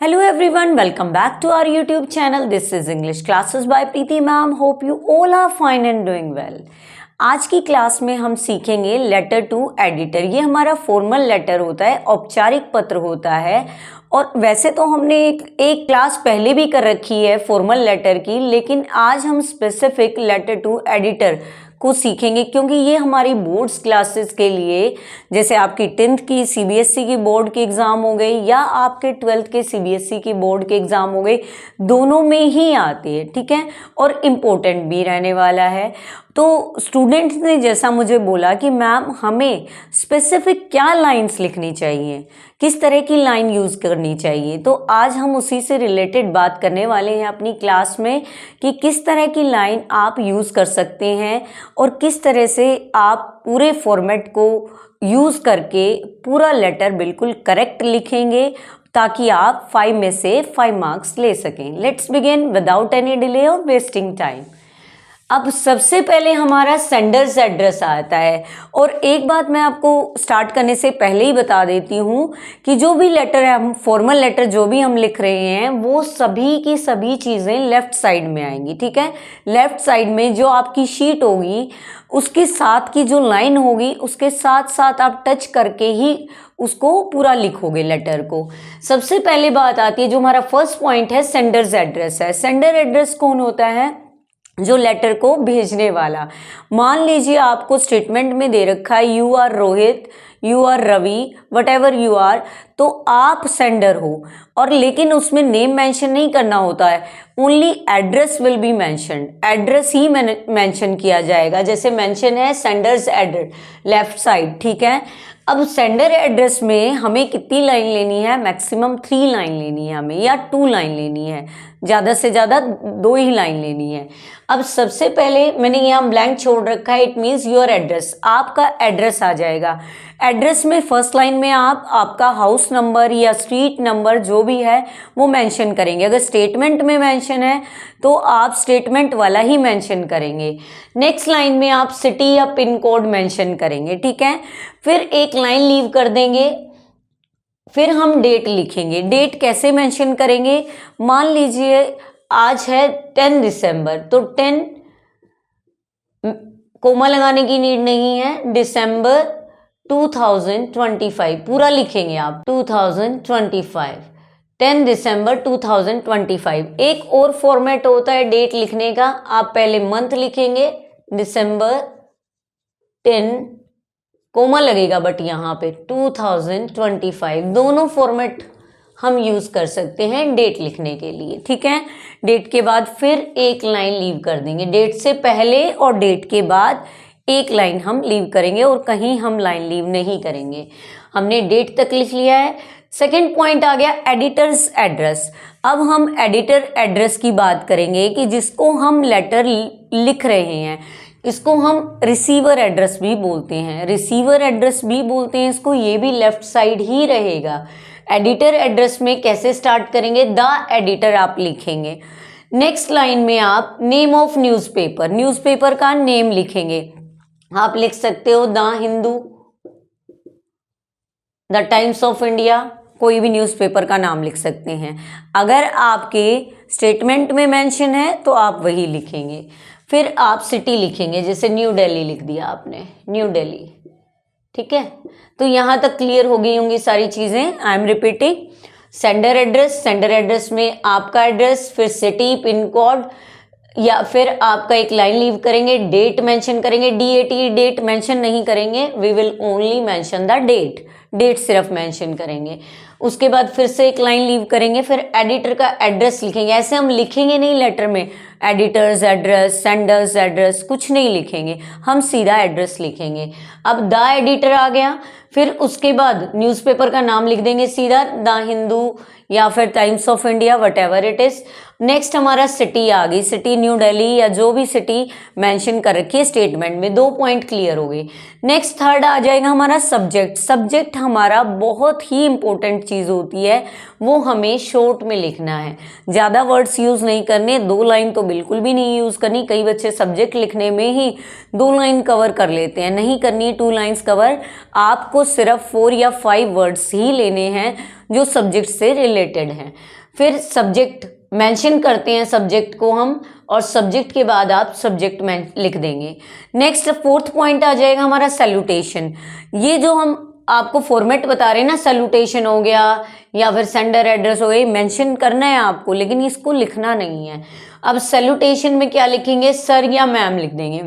Hello everyone, welcome back to our YouTube channel. This is English Classes by Preeti Ma'am. Hope you all are fine and doing well. आज की class में हम सीखेंगे letter to editor. ये हमारा formal letter होता है, औपचारिक पत्र होता है। और वैसे तो हमने एक क्लास पहले भी कर रखी है फॉर्मल लेटर की, लेकिन आज हम स्पेसिफिक लेटर टू एडिटर को सीखेंगे क्योंकि ये हमारी बोर्ड्स क्लासेस के लिए, जैसे आपकी 10th की सीबीएसई की बोर्ड की एग्ज़ाम हो गई या आपके 12th के सीबीएसई की बोर्ड के एग्ज़ाम हो गए, दोनों में ही आती है, ठीक है, और इम्पोर्टेंट भी रहने वाला है। तो स्टूडेंट्स ने जैसा मुझे बोला कि मैम हमें स्पेसिफिक क्या लाइंस लिखनी चाहिए, किस तरह की लाइन यूज़ करनी चाहिए, तो आज हम उसी से रिलेटेड बात करने वाले हैं अपनी क्लास में कि किस तरह की लाइन आप यूज़ कर सकते हैं और किस तरह से आप पूरे फॉर्मेट को यूज़ करके पूरा लेटर बिल्कुल करेक्ट लिखेंगे ताकि आप 5 में से 5 मार्क्स ले सकें। Let's begin without any delay और वेस्टिंग टाइम। अब सबसे पहले हमारा सेंडर्स एड्रेस आता है, और एक बात मैं आपको स्टार्ट करने से पहले ही बता देती हूँ कि जो भी लेटर है, हम फॉर्मल लेटर जो भी हम लिख रहे हैं वो सभी की सभी चीज़ें लेफ़्ट साइड में आएंगी, ठीक है। लेफ़्ट साइड में जो आपकी शीट होगी उसके साथ की जो लाइन होगी उसके साथ साथ आप टच करके ही उसको पूरा लिखोगे लेटर को। सबसे पहले बात आती है, जो हमारा फर्स्ट पॉइंट है सेंडर्स एड्रेस है। सेंडर एड्रेस कौन होता है? जो लेटर को भेजने वाला। मान लीजिए आपको स्टेटमेंट में दे रखा है you are Rohit, you are Ravi, whatever you are, तो आप सेंडर हो, और लेकिन उसमें नेम मेंशन नहीं करना होता है, only address will be mention, address he mention किया जाएगा। जैसे मेंशन है सेंडर्स एड्रेस लेफ्ट साइड, ठीक है। अब सेंडर एड्रेस में हमें कितनी लाइन लेनी है? मैक्सिमम 3 लाइन लेनी है हमें, या 2 लाइन लेनी है, ज़्यादा से ज़्यादा 2 ही लाइन लेनी है। अब सबसे पहले मैंने यहाँ ब्लैंक छोड़ रखा है, इट मीन्स योर एड्रेस, आपका एड्रेस आ जाएगा। एड्रेस में फर्स्ट लाइन में आप आपका हाउस नंबर या स्ट्रीट नंबर जो भी है वो मेंशन करेंगे। अगर स्टेटमेंट में मेंशन है तो आप स्टेटमेंट वाला ही मेंशन करेंगे। नेक्स्ट लाइन में आप सिटी या पिन कोड मेंशन करेंगे, ठीक है। फिर एक लाइन लीव कर देंगे, फिर हम डेट लिखेंगे। डेट कैसे मेंशन करेंगे? मान लीजिए आज है 10 दिसंबर, तो 10 कोमा लगाने की नीड नहीं है, दिसंबर 2025 पूरा लिखेंगे आप, 2025, 10 दिसंबर 2025। एक और फॉर्मेट होता है डेट लिखने का, आप पहले मंथ लिखेंगे दिसंबर 10, कोमा लगेगा बट यहाँ पे 2025। दोनों फॉर्मेट हम यूज़ कर सकते हैं डेट लिखने के लिए, ठीक है। डेट के बाद फिर एक लाइन लीव कर देंगे, डेट से पहले और डेट के बाद एक लाइन हम लीव करेंगे और कहीं हम लाइन लीव नहीं करेंगे। हमने डेट तक लिख लिया है। सेकेंड पॉइंट आ गया एडिटर्स एड्रेस। अब हम एडिटर एड्रेस की बात करेंगे कि जिसको हम लेटर लिख रहे हैं, इसको हम रिसीवर एड्रेस भी बोलते हैं, रिसीवर एड्रेस भी बोलते हैं इसको, ये भी लेफ्ट साइड ही रहेगा। एडिटर एड्रेस में कैसे स्टार्ट करेंगे? द एडिटर आप लिखेंगे। नेक्स्ट लाइन में आप नेम ऑफ न्यूज़पेपर, न्यूज़पेपर का नेम लिखेंगे। आप लिख सकते हो the Hindu, the times of India, कोई भी न्यूज़पेपर का नाम लिख सकते हैं। अगर आपके स्टेटमेंट में मेंशन है तो आप वही लिखेंगे। फिर आप सिटी लिखेंगे, जैसे न्यू दिल्ली लिख दिया आपने, न्यू दिल्ली, ठीक है। तो यहाँ तक क्लियर हो गई होंगी सारी चीज़ें। I am repeating, sender address, sender address में आपका एड्रेस, फिर सिटी, पिन कोड, या फिर आपका एक लाइन लीव करेंगे, डेट मेंशन करेंगे, DAT डेट मेंशन नहीं करेंगे, we will only mention the date, date सिर्फ मेंशन करेंगे। उसके बाद फिर से एक लाइन लीव करेंगे, फिर एडिटर का एड्रेस लिखेंगे। ऐसे हम लिखेंगे नहीं लेटर में एडिटर्स एड्रेस, सेंडर्स एड्रेस, कुछ नहीं लिखेंगे, हम सीधा एड्रेस लिखेंगे। अब द एडिटर आ गया, फिर उसके बाद न्यूज़पेपर का नाम लिख देंगे सीधा, द हिंदू या फिर times of India, what ever it is. Next हमारा सिटी आ गई, सिटी न्यू दिल्ली या जो भी सिटी मेंशन कर रखी है स्टेटमेंट में। 2 पॉइंट क्लियर हो गए। नेक्स्ट थर्ड आ जाएगा हमारा सब्जेक्ट। सब्जेक्ट हमारा बहुत ही इंपॉर्टेंट चीज़ होती है वो हमें शॉर्ट में लिखना है, ज़्यादा वर्ड्स यूज़ नहीं करने, 2 लाइन तो बिल्कुल भी नहीं यूज़ करनी। कई बच्चे सब्जेक्ट लिखने में ही 2 लाइन कवर कर लेते हैं, नहीं करनी 2 लाइन्स कवर। आपको सिर्फ 4 या 5 वर्ड्स ही लेने हैं जो सब्जेक्ट से रिलेटेड हैं। फिर सब्जेक्ट मेंशन करते हैं सब्जेक्ट को हम, और सब्जेक्ट के बाद आप सब्जेक्ट में लिख देंगे। नेक्स्ट 4th पॉइंट आ जाएगा हमारा सैल्यूटेशन। ये जो हम आपको फॉर्मेट बता रहे हैं ना, सैल्यूटेशन हो गया या फिर सेंडर एड्रेस हो गया, मेंशन करना है आपको, लेकिन इसको लिखना नहीं है। अब सैल्यूटेशन में क्या लिखेंगे, सर या मैम लिख देंगे,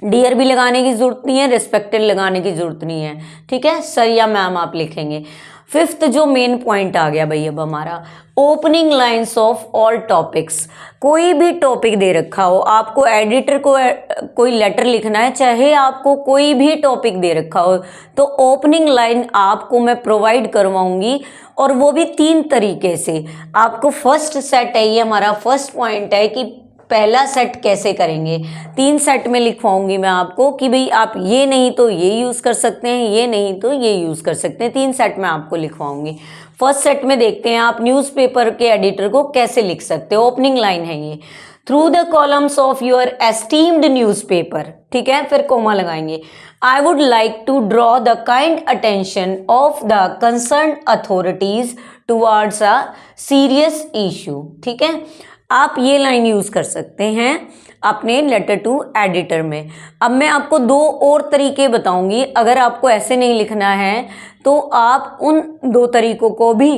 डियर भी लगाने की जरूरत नहीं है, रिस्पेक्टेड लगाने की जरूरत नहीं है, ठीक है, सर या मैम आप लिखेंगे। 5th जो मेन पॉइंट आ गया भाई अब हमारा, opening lines of all topics. कोई भी टॉपिक दे रखा हो, आपको एडिटर को कोई लेटर लिखना है, चाहे आपको कोई भी टॉपिक दे रखा हो, तो ओपनिंग लाइन आपको मैं प्रोवाइड करवाऊंगी, और वो भी 3 तरीके से। आपको फर्स्ट सेट है, ये हमारा फर्स्ट पॉइंट है कि पहला सेट कैसे करेंगे। 3 सेट में लिखवाऊंगी मैं आपको कि भाई आप ये नहीं तो ये यूज़ कर सकते हैं, ये नहीं तो ये यूज़ कर सकते हैं। 3 सेट में आपको लिखवाऊंगी। फर्स्ट सेट में देखते हैं आप न्यूज़पेपर के एडिटर को कैसे लिख सकते हो। ओपनिंग लाइन है ये, through the columns of your esteemed newspaper, ठीक है, फिर कोमा लगाएंगे। I would like to draw the kind attention of the concern authorities towards a serious issue, ठीक है। आप ये लाइन यूज़ कर सकते हैं अपने लेटर टू एडिटर में। अब मैं आपको 2 और तरीके बताऊंगी, अगर आपको ऐसे नहीं लिखना है तो आप उन 2 तरीकों को भी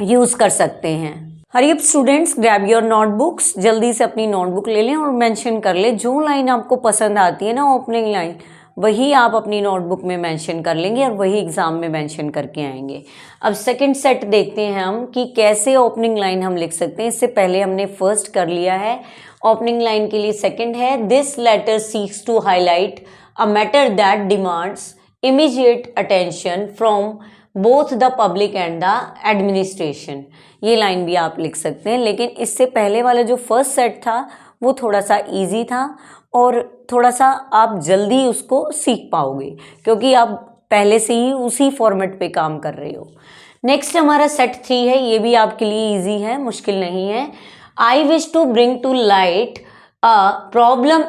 यूज़ कर सकते हैं। Hurry up students, grab your notebooks, जल्दी से अपनी नोटबुक ले लें और मेंशन कर लें जो लाइन आपको पसंद आती है ना, ओपनिंग लाइन, वही आप अपनी नोटबुक में मेंशन कर लेंगे और वही एग्ज़ाम में मेंशन करके आएंगे। अब सेकंड सेट देखते हैं हम कि कैसे ओपनिंग लाइन हम लिख सकते हैं। इससे पहले हमने फर्स्ट कर लिया है, ओपनिंग लाइन के लिए सेकंड है, this letter seeks to highlight a matter that demands immediate attention from both the public and the administration. ये लाइन भी आप लिख सकते हैं, लेकिन इससे पहले वाला जो फर्स्ट सेट था वो थोड़ा सा ईजी था और थोड़ा सा आप जल्दी उसको सीख पाओगे क्योंकि आप पहले से ही उसी फॉर्मेट पे काम कर रहे हो। नेक्स्ट हमारा सेट 3 है, ये भी आपके लिए इजी है, मुश्किल नहीं है। I wish to bring to light a problem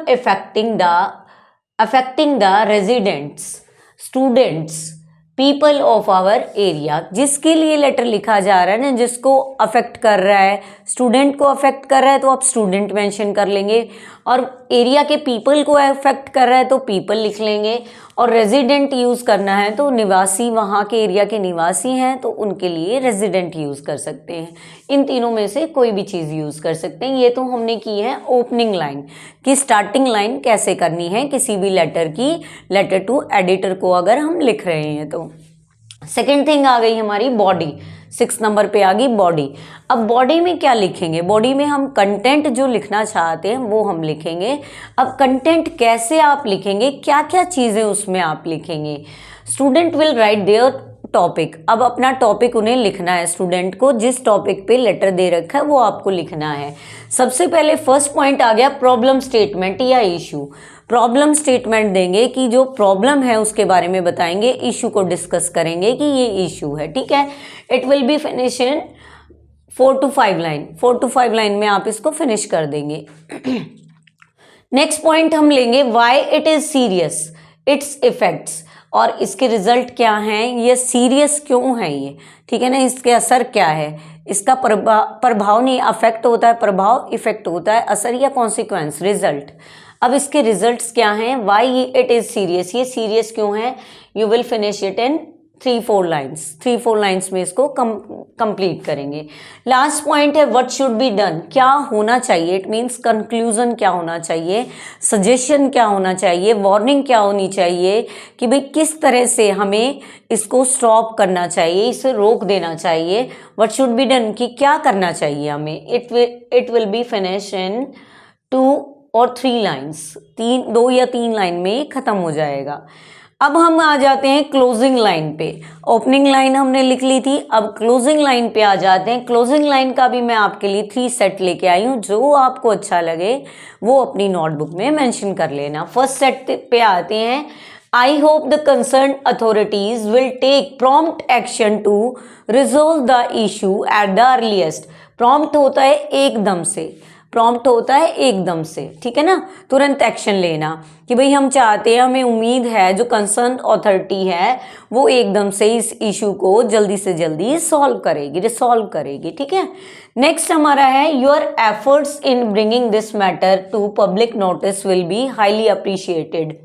affecting the residents, students, people of our area. जिसके लिए लेटर लिखा जा रहा है ना, जिसको अफेक्ट कर रहा है, स्टूडेंट को अफेक्ट कर रहा है तो आप स्टूडेंट मेंशन कर लेंगे, और एरिया के पीपल को अफेक्ट कर रहा है तो पीपल लिख लेंगे, और रेजिडेंट यूज़ करना है तो निवासी, वहाँ के एरिया के निवासी हैं तो उनके लिए रेजिडेंट यूज़ कर सकते हैं। इन तीनों में से कोई भी चीज़ यूज़ कर सकते हैं। ये तो हमने की है ओपनिंग लाइन कि स्टार्टिंग लाइन कैसे करनी है किसी भी लेटर की, लेटर टू एडिटर को अगर हम लिख रहे हैं तो। सेकेंड थिंग आ गई हमारी बॉडी, 6 नंबर पे आ गई बॉडी। अब बॉडी में क्या लिखेंगे, बॉडी में हम कंटेंट जो लिखना चाहते हैं वो हम लिखेंगे। अब कंटेंट कैसे आप लिखेंगे, क्या क्या चीज़ें उसमें आप लिखेंगे। Student will write their topic, अब अपना टॉपिक उन्हें लिखना है, स्टूडेंट को जिस टॉपिक पे लेटर दे रखा है वो आपको लिखना है। सबसे पहले फर्स्ट पॉइंट आ गया प्रॉब्लम स्टेटमेंट या इशू। प्रॉब्लम स्टेटमेंट देंगे कि जो प्रॉब्लम है उसके बारे में बताएंगे, इशू को डिस्कस करेंगे कि ये इशू है, ठीक है। It will be finish in 4 to 5 line, 4 to 5 line में आप इसको फिनिश कर देंगे। नेक्स्ट पॉइंट हम लेंगे why it is serious, it's effects, और इसके रिजल्ट क्या हैं, ये सीरियस क्यों है ये, ठीक है ना, इसके असर क्या है, इसका प्रभाव नहीं, अफेक्ट होता है प्रभाव, इफेक्ट होता है असर या कॉन्सिक्वेंस, रिजल्ट। अब इसके रिजल्ट्स क्या हैं, वाई इट इज सीरियस, ये सीरियस क्यों है। You will finish it in 3-4 lines, 3-4 lines में इसको कंप्लीट करेंगे। लास्ट पॉइंट है व्हाट शुड बी डन, क्या होना चाहिए, इट मीन्स कंक्लूजन क्या होना चाहिए, सजेशन क्या होना चाहिए, वार्निंग क्या होनी चाहिए कि भाई किस तरह से हमें इसको स्टॉप करना चाहिए, इसे रोक देना चाहिए। व्हाट शुड बी डन कि क्या करना चाहिए हमें। It will be finish in 2 और 3 लाइन्स, 2 या 3 लाइन में ख़त्म हो जाएगा। अब हम आ जाते हैं क्लोजिंग लाइन पे। ओपनिंग लाइन हमने लिख ली थी, अब क्लोजिंग लाइन पे आ जाते हैं। क्लोजिंग लाइन का भी मैं आपके लिए 3 सेट लेके आई हूँ, जो आपको अच्छा लगे वो अपनी नोटबुक में मेंशन कर लेना। फर्स्ट सेट पे आते हैं I hope the concern authorities will take prompt action to resolve the issue at the earliest. Prompt होता है एकदम से, प्रॉम्प्ट होता है एकदम से, ठीक है ना, तुरंत एक्शन लेना कि भाई हम चाहते हैं, हमें उम्मीद है जो कंसर्न अथॉरिटी है वो एकदम से इस इशू को जल्दी से जल्दी सॉल्व करेगी, रिसॉल्व करेगी, ठीक है। नेक्स्ट हमारा है your efforts in bringing this matter to public notice will be highly appreciated.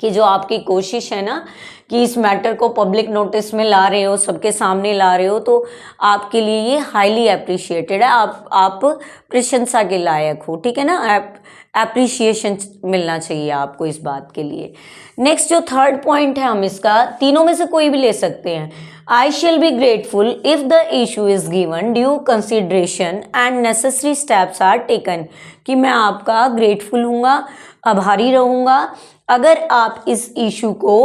कि जो आपकी कोशिश है ना कि इस मैटर को पब्लिक नोटिस में ला रहे हो, सबके सामने ला रहे हो, तो आपके लिए ये हाईली अप्रिशिएटेड है, आप प्रशंसा के लायक हो, ठीक है ना, एप्रिशिएशन मिलना चाहिए आपको इस बात के लिए। नेक्स्ट जो थर्ड पॉइंट है, हम इसका तीनों में से कोई भी ले सकते हैं। I shall be grateful if the issue is given due consideration and necessary steps are taken. कि मैं आपका ग्रेटफुल हूँगा, आभारी रहूँगा अगर आप इस इशू को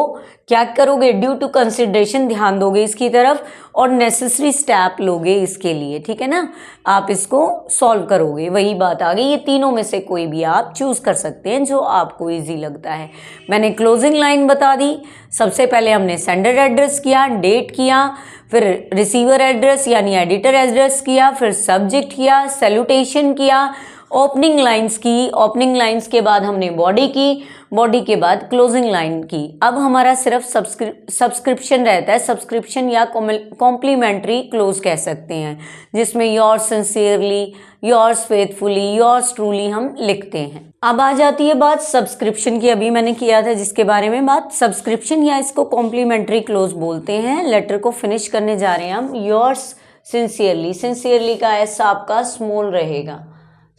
क्या करोगे, ड्यू टू कंसिडरेशन ध्यान दोगे इसकी तरफ और नेसेसरी स्टेप लोगे इसके लिए, ठीक है ना, आप इसको सॉल्व करोगे, वही बात आ गई। ये तीनों में से कोई भी आप चूज कर सकते हैं जो आपको इजी लगता है। मैंने क्लोजिंग लाइन बता दी, सबसे पहले हमने सेंडर एड्रेस किया, डेट किया, फिर रिसीवर एड्रेस यानी एडिटर एड्रेस किया, फिर सब्जेक्ट किया, सैल्यूटेशन किया, ओपनिंग लाइंस की, ओपनिंग लाइंस के बाद हमने बॉडी की, बॉडी के बाद क्लोजिंग लाइन की। अब हमारा सिर्फ सब्सक्रिप्शन रहता है, सब्सक्रिप्शन या कॉम्प्लीमेंट्री क्लोज कह सकते हैं, जिसमें yours sincerely, yours faithfully, yours truly हम लिखते हैं। अब आ जाती है बात सब्सक्रिप्शन की, अभी मैंने किया था जिसके बारे में बात। सब्सक्रिप्शन या इसको कॉम्प्लीमेंट्री क्लोज बोलते हैं। लेटर को फिनिश करने जा रहे हैं हम। योर्स सिंसियरली, सिंसियरली का एस आपका स्मॉल रहेगा,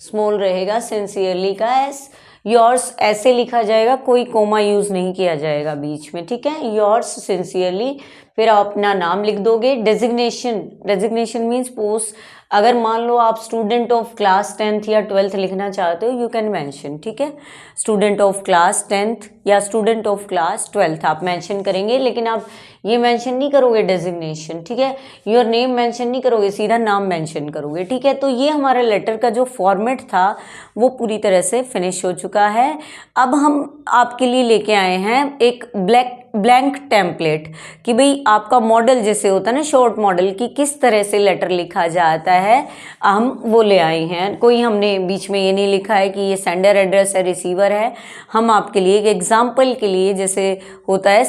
स्मॉल रहेगा, सिंसियरली का एस। योर्स ऐसे लिखा जाएगा, कोई कोमा यूज नहीं किया जाएगा बीच में, ठीक है। योर्स सिंसियरली, फिर आप अपना नाम लिख दोगे। डेजिग्नेशन, डेजिग्नेशन मीन्स पोस्ट, अगर मान लो आप स्टूडेंट ऑफ क्लास 10th या 12th लिखना चाहते हो, यू कैन मेंशन, ठीक है, स्टूडेंट ऑफ क्लास 10th या स्टूडेंट ऑफ क्लास 12th आप मेंशन करेंगे, लेकिन आप ये मेंशन नहीं करोगे डेजिग्नेशन, ठीक है, योर नेम मेंशन नहीं करोगे, सीधा नाम मेंशन करोगे, ठीक है। तो ये हमारा लेटर का जो फॉर्मेट था वो पूरी तरह से फिनिश हो चुका है। अब हम आपके लिए लेके आए हैं एक ब्लैंक टेम्पलेट कि भाई आपका मॉडल जैसे होता है ना, शॉर्ट मॉडल की किस तरह से लेटर लिखा जाता है, हम वो ले आए हैं। कोई हमने बीच में ये नहीं लिखा है कि ये सेंडर एड्रेस है, रिसीवर है। हम आपके लिए एक एग्जाम्पल के लिए, जैसे होता है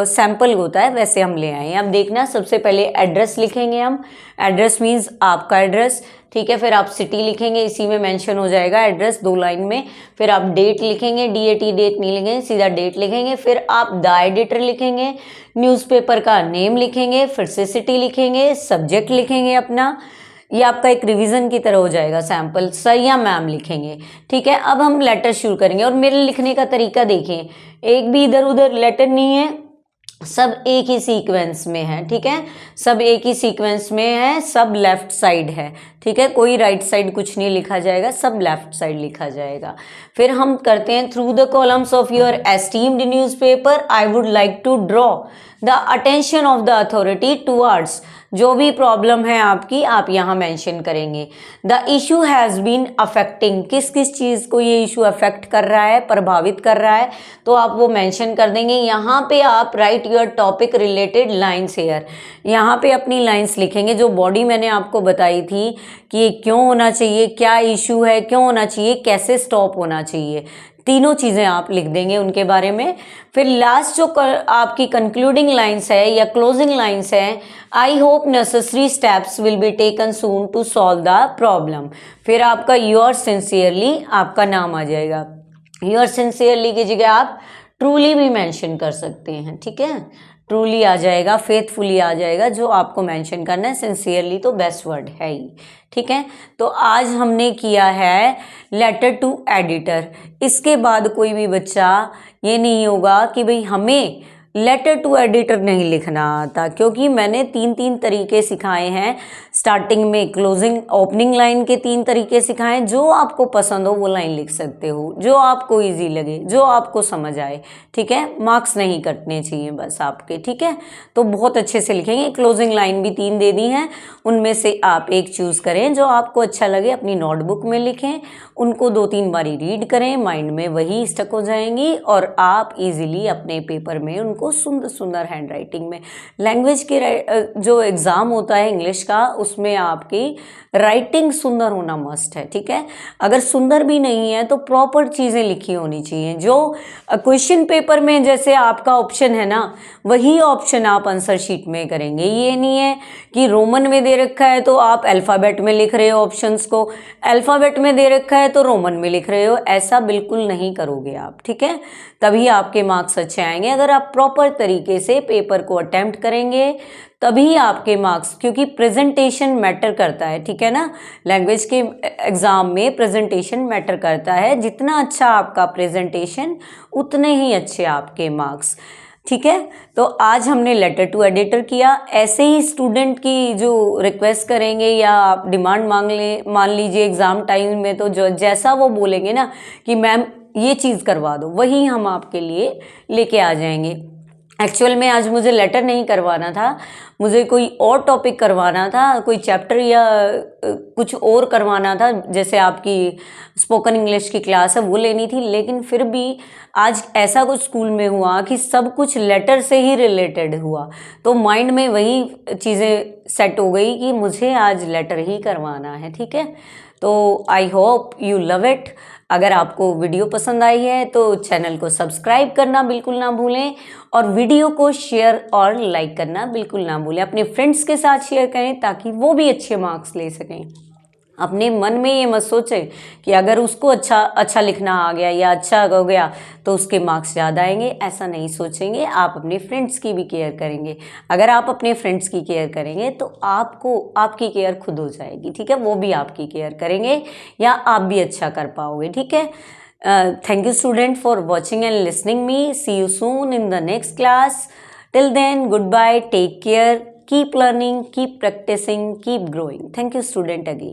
सैम्पल होता है, वैसे हम ले आए हैं। अब देखना, सबसे पहले एड्रेस लिखेंगे हम, एड्रेस मीन्स आपका एड्रेस, ठीक है। फिर आप सिटी लिखेंगे, इसी में मेंशन हो जाएगा एड्रेस 2 लाइन में। फिर आप डेट लिखेंगे, DAT डेट नहीं लिखेंगे, सीधा डेट लिखेंगे। फिर आप द एडिटर लिखेंगे, न्यूज़पेपर का नेम लिखेंगे, फिर से सिटी लिखेंगे, सब्जेक्ट लिखेंगे अपना, ये आपका एक रिवीजन की तरह हो जाएगा, सैम्पल सर या मैम लिखेंगे, ठीक है। अब हम लेटर शुरू करेंगे और मेरे लिखने का तरीका देखें, एक भी इधर उधर लेटर नहीं है, सब एक ही सीक्वेंस में है, ठीक है, सब एक ही सीक्वेंस में है, सब लेफ्ट साइड है, ठीक है, कोई राइट साइड कुछ नहीं लिखा जाएगा, सब लेफ्ट साइड लिखा जाएगा। फिर हम करते हैं, through the columns of your esteemed newspaper I would like to draw the attention of the authority towards, जो भी प्रॉब्लम है आपकी आप यहाँ मेंशन करेंगे। The issue has been affecting, किस किस चीज़ को ये इशू अफेक्ट कर रहा है, प्रभावित कर रहा है, तो आप वो मेंशन कर देंगे। यहाँ पे आप write your topic related lines here, यहाँ पे अपनी लाइन्स लिखेंगे। जो बॉडी मैंने आपको बताई थी कि ये क्यों होना चाहिए, क्या इशू है, क्यों होना चाहिए, कैसे स्टॉप होना चाहिए, तीनों चीज़ें आप लिख देंगे उनके बारे में। फिर लास्ट जो आपकी कंक्लूडिंग लाइन्स है या क्लोजिंग लाइन्स है, I hope necessary steps will be taken soon to solve the problem. फिर आपका योर सिंसियरली आपका नाम आ जाएगा। योर सिंसियरली की जगह आप ट्रूली भी मेंशन कर सकते हैं, ठीक है, ट्रूली आ जाएगा, फेथफुली आ जाएगा, जो आपको मेंशन करना है। सिंसियरली तो बेस्ट वर्ड है ही, ठीक है। तो आज हमने किया है लेटर टू एडिटर। इसके बाद कोई भी बच्चा ये नहीं होगा कि भाई हमें लेटर टू एडिटर नहीं लिखना आता, क्योंकि मैंने 3 तरीके सिखाए हैं। स्टार्टिंग में क्लोजिंग ओपनिंग लाइन के 3 तरीके सिखाए। जो आपको पसंद हो वो लाइन लिख सकते हो, जो आपको इजी लगे, जो आपको समझ आए, ठीक है। मार्क्स नहीं कटने चाहिए बस आपके, ठीक है। तो बहुत अच्छे से लिखेंगे। क्लोजिंग लाइन भी 3 दे दी हैं, उनमें से आप एक चूज़ करें जो आपको अच्छा लगे, अपनी नोटबुक में लिखें, उनको 2-3 बारी रीड करें, माइंड में वही स्टक हो जाएंगी और आप इजीली अपने पेपर में उनको सुंदर सुंदर हैंड राइटिंग में, लैंग्वेज के जो एग्ज़ाम होता है इंग्लिश का, उसमें आपकी राइटिंग सुंदर होना मस्ट है, ठीक है। अगर सुंदर भी नहीं है तो प्रॉपर चीज़ें लिखी होनी चाहिए। जो क्वेश्चन पेपर में जैसे आपका ऑप्शन है ना, वही ऑप्शन आप आंसर शीट में करेंगे। ये नहीं है कि रोमन में दे रखा है तो आप अल्फ़ाबेट में लिख रहे हो ऑप्शंस को, अल्फ़ाबेट में दे रखा है तो रोमन में लिख रहे हो, ऐसा बिल्कुल नहीं करोगे आप, ठीक है। तभी आपके मार्क्स अच्छे आएंगे। अगर आप प्रॉपर तरीके से पेपर को अटेम्प्ट करेंगे तभी आपके मार्क्स, क्योंकि प्रेजेंटेशन मैटर करता है, ठीक है ना। लैंग्वेज के एग्ज़ाम में प्रेजेंटेशन मैटर करता है। जितना अच्छा आपका प्रेजेंटेशन उतने ही अच्छे आपके मार्क्स, ठीक है। तो आज हमने लेटर टू एडिटर किया। ऐसे ही स्टूडेंट की जो रिक्वेस्ट करेंगे या आप डिमांड मान लीजिए एग्ज़ाम टाइम में, तो जो जैसा वो बोलेंगे ना कि मैम ये चीज़ करवा दो, वही हम आपके लिए लेके आ जाएंगे। एक्चुअल में आज मुझे लेटर नहीं करवाना था, मुझे कोई और टॉपिक करवाना था, कोई चैप्टर या कुछ और करवाना था। जैसे आपकी स्पोकन इंग्लिश की क्लास है वो लेनी थी, लेकिन फिर भी आज ऐसा कुछ स्कूल में हुआ कि सब कुछ लेटर से ही रिलेटेड हुआ, तो माइंड में वही चीज़ें सेट हो गई कि मुझे आज लेटर ही करवाना है, ठीक है। तो I hope you love it. अगर आपको वीडियो पसंद आई है तो चैनल को सब्सक्राइब करना बिल्कुल ना भूलें और वीडियो को शेयर और लाइक करना बिल्कुल ना भूलें। अपने फ्रेंड्स के साथ शेयर करें ताकि वो भी अच्छे मार्क्स ले सकें। अपने मन में ये मत सोचें कि अगर उसको अच्छा लिखना आ गया या अच्छा हो गया तो उसके मार्क्स ज़्यादा आएंगे, ऐसा नहीं सोचेंगे। आप अपने फ्रेंड्स की भी केयर करेंगे। अगर आप अपने फ्रेंड्स की केयर करेंगे तो आपको आपकी केयर खुद हो जाएगी, ठीक है। वो भी आपकी केयर करेंगे या आप भी अच्छा कर पाओगे, ठीक है। Thank you student for watching and listening me. See you soon in the next class. Till then, goodbye, take care, keep learning, keep practicing, keep growing. Thank you student again.